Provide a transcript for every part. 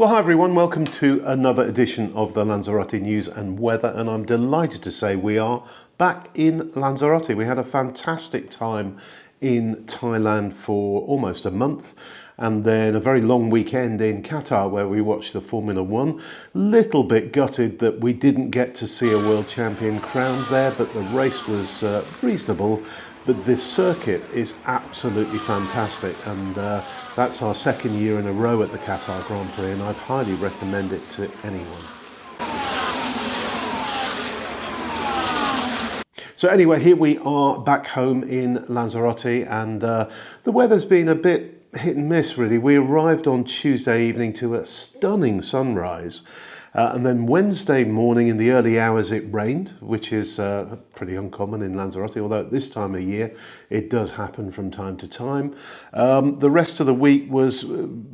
Well, hi everyone, welcome to another edition of the Lanzarote News and Weather, and I'm delighted to say we are back in Lanzarote. We had a fantastic time in Thailand for almost a month, and then a very long weekend in Qatar where we watched the Formula One. Little bit gutted that we didn't get to see a world champion crowned there, but the race was reasonable. But this circuit is absolutely fantastic, and that's our second year in a row at the Qatar Grand Prix, and I'd highly recommend it to anyone. So anyway, here we are back home in Lanzarote, and the weather's been a bit hit and miss really. We arrived on Tuesday evening to a stunning sunrise. And then Wednesday morning in the early hours it rained, which is pretty uncommon in Lanzarote, although at this time of year it does happen from time to time. The rest of the week was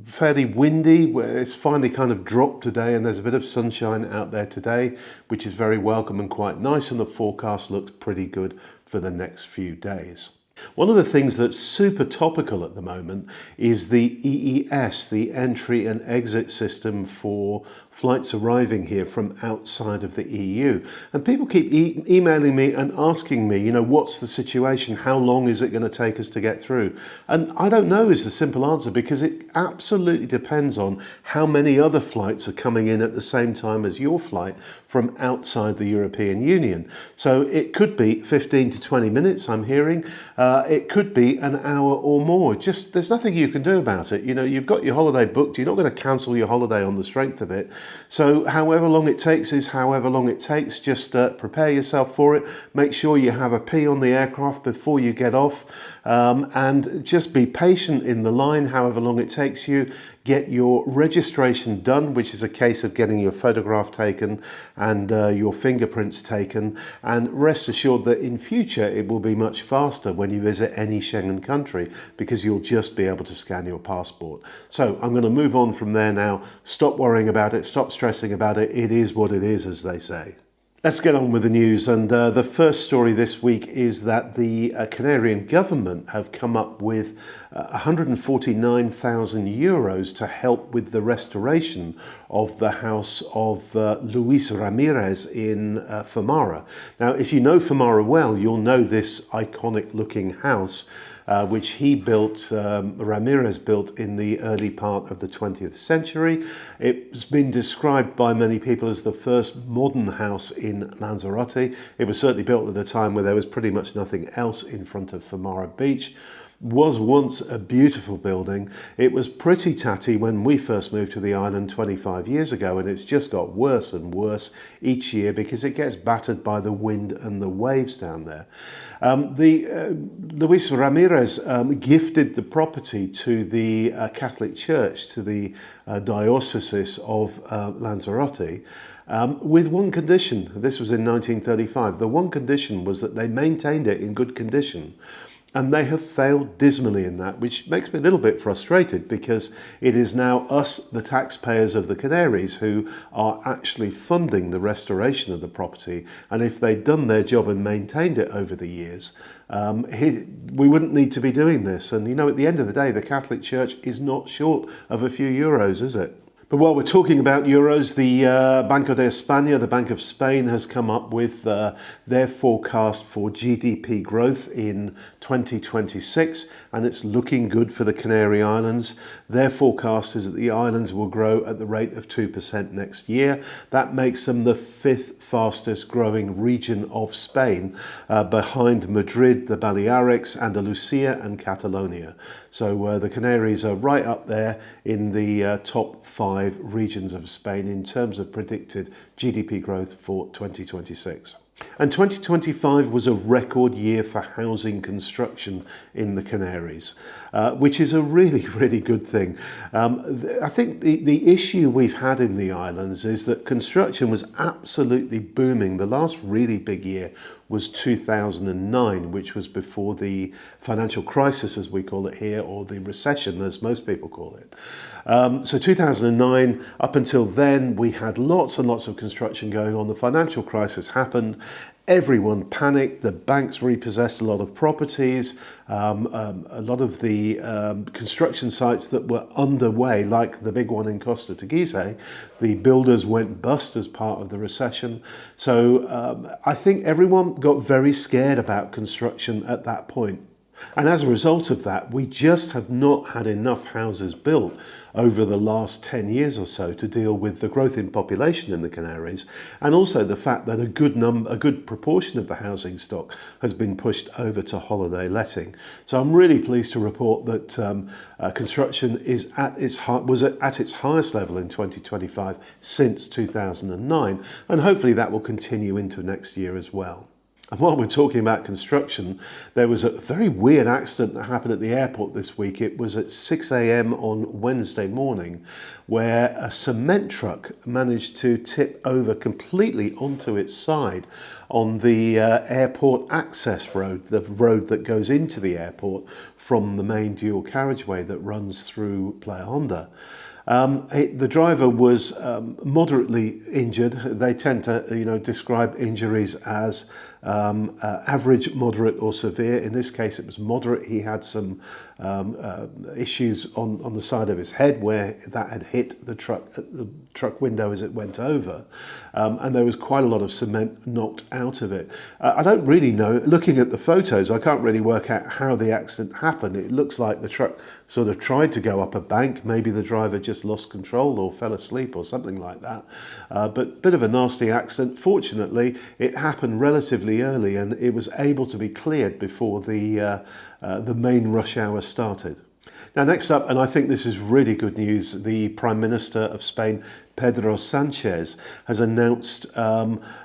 fairly windy. It's finally kind of dropped today, and there's a bit of sunshine out there today, which is very welcome and quite nice, and the forecast looks pretty good for the next few days. One of the things that's super topical at the moment is the EES, the entry and exit system for flights arriving here from outside of the EU. And people keep emailing me and asking me, what's the situation? How long is it going to take us to get through? And I don't know is the simple answer, because it absolutely depends on how many other flights are coming in at the same time as your flight from outside the European Union. So it could be 15 to 20 minutes, I'm hearing. It could be an hour or more. Just there's nothing you can do about it. You've got your holiday booked. You're not going to cancel your holiday on the strength of it. So however long it takes is however long it takes. Just prepare yourself for it. Make sure you have a pee on the aircraft before you get off, and just be patient in the line however long it takes you. Get your registration done, which is a case of getting your photograph taken and your fingerprints taken, and rest assured that in future it will be much faster when you visit any Schengen country, because you'll just be able to scan your passport. So I'm going to move on from there now. Stop worrying about it, stop stressing about it. It is what it is, as they say. Let's get on with the news, and the first story this week is that the Canarian government have come up with 149,000 euros to help with the restoration of the house of Luis Ramirez in Famara. Now, if you know Famara well, you'll know this iconic looking house which he built, Ramirez built in the early part of the 20th century. It's been described by many people as the first modern house in Lanzarote. It was certainly built at a time where there was pretty much nothing else in front of Famara Beach. Was once a beautiful building. It was pretty tatty when we first moved to the island 25 years ago, and it's just got worse and worse each year because it gets battered by the wind and the waves down there. Luis Ramirez gifted the property to the Catholic Church, to the Diocese of Lanzarote, with one condition. This was in 1935. The one condition was that they maintained it in good condition. And they have failed dismally in that, which makes me a little bit frustrated, because it is now us, the taxpayers of the Canaries, who are actually funding the restoration of the property. And if they'd done their job and maintained it over the years, we wouldn't need to be doing this. And at the end of the day, the Catholic Church is not short of a few euros, is it? But while we're talking about euros, the Banco de España, the Bank of Spain, has come up with their forecast for GDP growth in 2026, and it's looking good for the Canary Islands. Their forecast is that the islands will grow at the rate of 2% next year. That makes them the fifth fastest growing region of Spain, behind Madrid, the Balearics, Andalusia and Catalonia. So the Canaries are right up there in the top 5 regions of Spain in terms of predicted GDP growth for 2026. And 2025 was a record year for housing construction in the Canaries, which is a really, really good thing. I think the issue we've had in the islands is that construction was absolutely booming. The last really big year was 2009, which was before the financial crisis, as we call it here, or the recession, as most people call it. So 2009, up until then, we had lots and lots of construction going on. The financial crisis happened. everyone panicked. The banks repossessed a lot of properties. A lot of the construction sites that were underway, like the big one in Costa Teguise, the builders went bust as part of the recession. So I think everyone got very scared about construction at that point. And as a result of that, we just have not had enough houses built over the last 10 years or so to deal with the growth in population in the Canaries, and also the fact that a good proportion of the housing stock has been pushed over to holiday letting. So I'm really pleased to report that construction was at its highest level in 2025 since 2009, and hopefully that will continue into next year as well. And while we're talking about construction, there was a very weird accident that happened at the airport this week. It was at 6 a.m. on Wednesday morning, where a cement truck managed to tip over completely onto its side on the airport access road, the road that goes into the airport from the main dual carriageway that runs through Playa Honda. The driver was moderately injured. They tend to, describe injuries as average, moderate or severe. In this case, it was moderate. He had some issues on the side of his head where that had hit the truck window as it went over. And there was quite a lot of cement knocked out of it. I don't really know. Looking at the photos, I can't really work out how the accident happened. It looks like the truck sort of tried to go up a bank. Maybe the driver just lost control or fell asleep or something like that. But bit of a nasty accident. Fortunately, it happened relatively early and it was able to be cleared before the main rush hour started. Now, next up, and I think this is really good news, the Prime Minister of Spain, Pedro Sanchez, has announced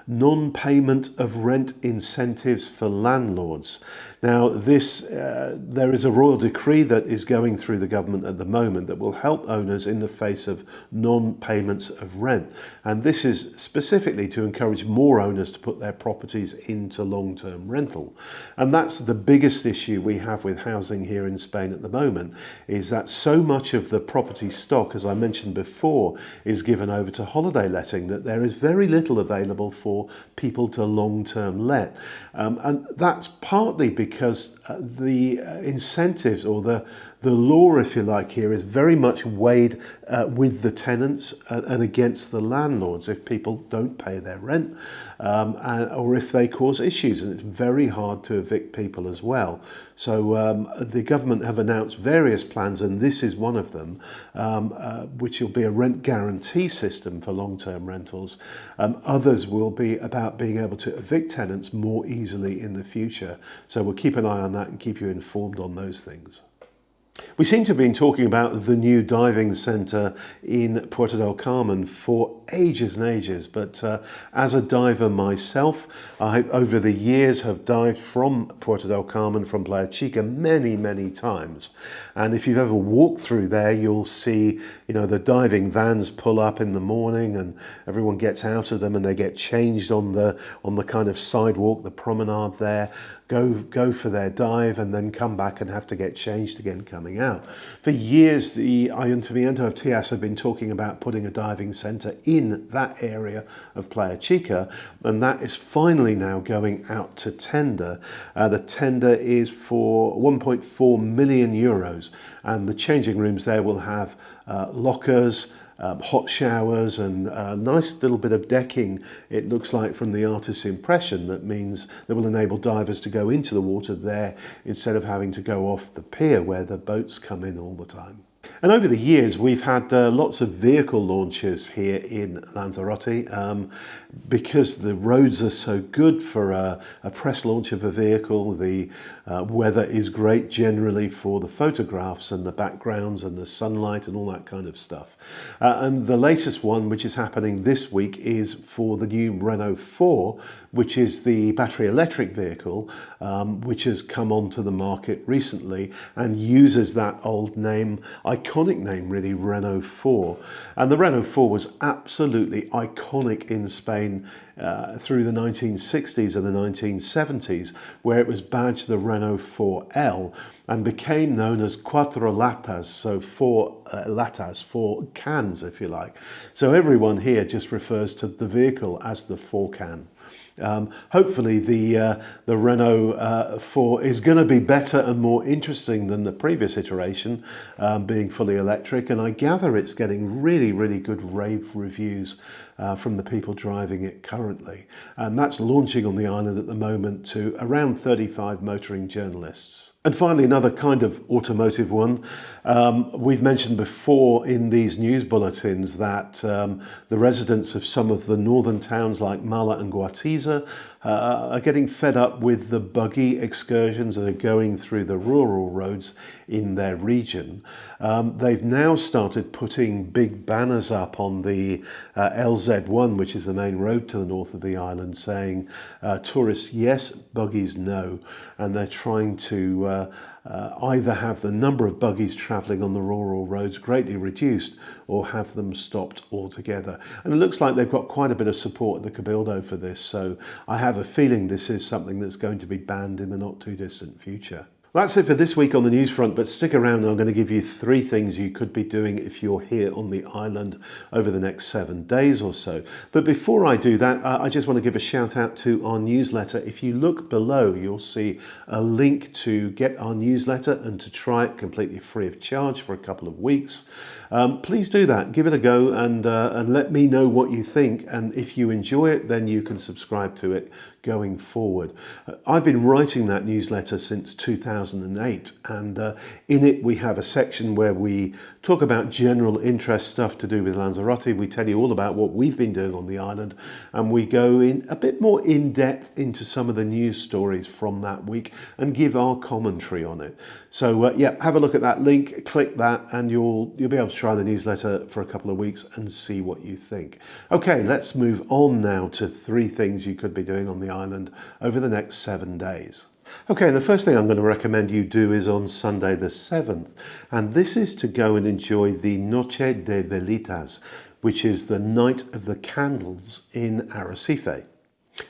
non-payment of rent incentives for landlords. Now, there is a royal decree that is going through the government at the moment that will help owners in the face of non-payments of rent. And this is specifically to encourage more owners to put their properties into long-term rental. And that's the biggest issue we have with housing here in Spain at the moment, is that so much of the property stock, as I mentioned before, is given over to holiday letting that there is very little available for people to long-term let. And that's partly because the incentives or the law, if you like, here is very much weighed with the tenants and against the landlords if people don't pay their rent or if they cause issues, and it's very hard to evict people as well. So the government have announced various plans, and this is one of them, which will be a rent guarantee system for long-term rentals. Others will be about being able to evict tenants more easily in the future. So we'll keep an eye on that and keep you informed on those things. We seem to have been talking about the new diving centre in Puerto del Carmen for ages and ages, but as a diver myself, I over the years have dived from Puerto del Carmen, from Playa Chica, many times. And if you've ever walked through there, you'll see, the diving vans pull up in the morning and everyone gets out of them and they get changed on the kind of sidewalk, the promenade there. Go for their dive and then come back and have to get changed again coming out. For years, the Ayuntamiento of Tias have been talking about putting a diving centre in that area of Playa Chica, and that is finally now going out to tender. The tender is for 1.4 million euros, and the changing rooms there will have lockers, hot showers and a nice little bit of decking, it looks like, from the artist's impression. That means that will enable divers to go into the water there instead of having to go off the pier where the boats come in all the time. And over the years, we've had lots of vehicle launches here in Lanzarote because the roads are so good for a press launch of a vehicle. The weather is great generally for the photographs and the backgrounds and the sunlight and all that kind of stuff. And the latest one, which is happening this week, is for the new Renault 4, which is the battery electric vehicle, which has come onto the market recently and uses that old name, iconic name really, Renault 4. And the Renault 4 was absolutely iconic in Spain through the 1960s and the 1970s, where it was badged the Renault 4L and became known as cuatro latas, so four latas, four cans, if you like. So everyone here just refers to the vehicle as the 4 can. Hopefully the Renault 4 is going to be better and more interesting than the previous iteration, being fully electric, and I gather it's getting really good rave reviews from the people driving it currently, and that's launching on the island at the moment to around 35 motoring journalists. And finally, another kind of automotive one. We've mentioned before in these news bulletins that the residents of some of the northern towns like Mala and Guatiza are getting fed up with the buggy excursions that are going through the rural roads in their region. They've now started putting big banners up on the LZ1, which is the main road to the north of the island, saying tourists yes, buggies no, and they're trying to either have the number of buggies travelling on the rural roads greatly reduced or have them stopped altogether. And it looks like they've got quite a bit of support at the Cabildo for this, so I have a feeling this is something that's going to be banned in the not too distant future. That's it for this week on the news front, but stick around. I'm going to give you 3 things you could be doing if you're here on the island over the next 7 days or so. But before I do that, I just want to give a shout out to our newsletter. If you look below, you'll see a link to get our newsletter and to try it completely free of charge for a couple of weeks. Please do that, give it a go, and let me know what you think. And if you enjoy it, then you can subscribe to it going forward. I've been writing that newsletter since 2008, and in it we have a section where we talk about general interest stuff to do with Lanzarote. We tell you all about what we've been doing on the island, and we go in a bit more in depth into some of the news stories from that week and give our commentary on it. So yeah, have a look at that link, click that, and you'll be able to try the newsletter for a couple of weeks and see what you think. Okay, let's move on now to 3 things you could be doing on the island over the next 7 days. Okay, the first thing I'm going to recommend you do is on Sunday the 7th, and this is to go and enjoy the Noche de Velitas, which is the Night of the Candles in Arrecife.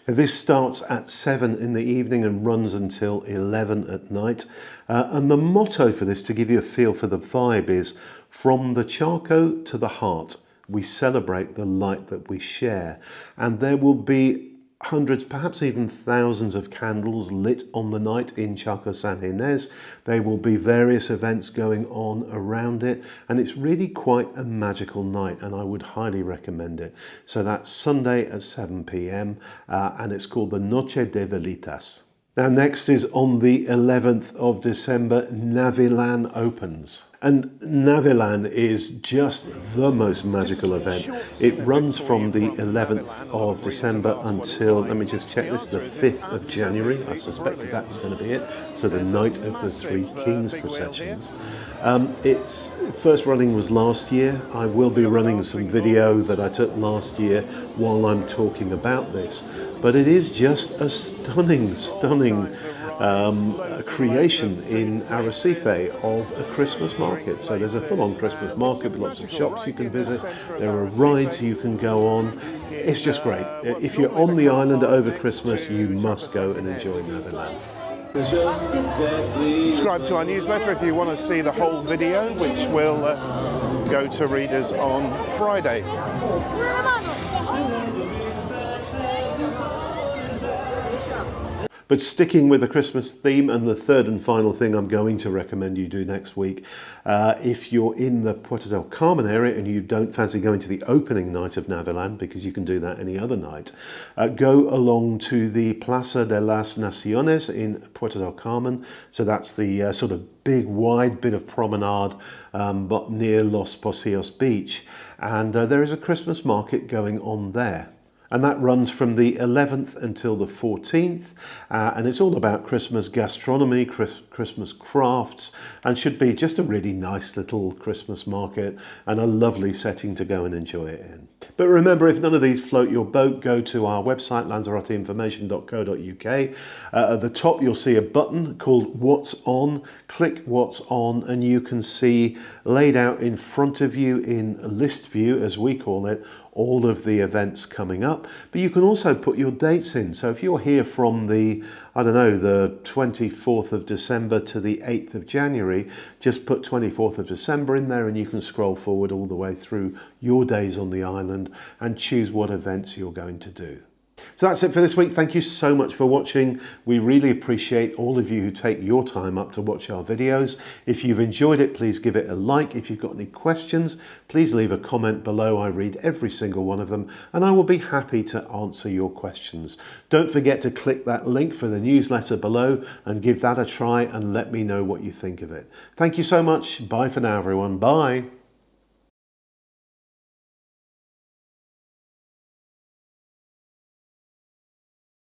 This starts at 7 in the evening and runs until 11 at night, and the motto for this, to give you a feel for the vibe, is "From the charco to the heart, we celebrate the light that we share." And there will be hundreds, perhaps even thousands of candles lit on the night in Charco San Ginés. There will be various events going on around it, and it's really quite a magical night, and I would highly recommend it. So that's Sunday at 7 p.m. And it's called the Noche de Velitas. Now next is on the 11th of December, Navilan opens. And Navilan is just the most magical event. It runs from the 11th of December until, let me just check this, the 5th of January. I suspected that was going to be it. So the night of the 3 Kings processions. Its first running was last year. I will be running some video that I took last year while I'm talking about this. But it is just a stunning creation in Arrecife of a Christmas market. So there's a full-on Christmas market with lots of shops you can visit. There are rides you can go on. It's just great. If you're on the island over Christmas, you must go and enjoy Navilan. Subscribe to our newsletter if you want to see the whole video, which will go to readers on Friday. But sticking with the Christmas theme, and the third and final thing I'm going to recommend you do next week, if you're in the Puerto del Carmen area and you don't fancy going to the opening night of Navilan, because you can do that any other night, go along to the Plaza de las Naciones in Puerto del Carmen. So that's the sort of big wide bit of promenade but near Los Pocios Beach, and there is a Christmas market going on there. And that runs from the 11th until the 14th, and it's all about Christmas gastronomy, Christmas crafts, and should be just a really nice little Christmas market and a lovely setting to go and enjoy it in. But remember, if none of these float your boat, go to our website, lanzaroteinformation.co.uk. At the top you'll see a button called What's On. Click What's On and you can see laid out in front of you in list view, as we call it, all of the events coming up, but you can also put your dates in. So if you're here from the, I don't know, the 24th of December to the 8th of January, just put 24th of December in there and you can scroll forward all the way through your days on the island and choose what events you're going to do. So that's it for this week. Thank you so much for watching. We really appreciate all of you who take your time up to watch our videos. If you've enjoyed it, please give it a like. If you've got any questions, please leave a comment below. I read every single one of them and I will be happy to answer your questions. Don't forget to click that link for the newsletter below and give that a try and let me know what you think of it. Thank you so much. Bye for now, everyone. Bye.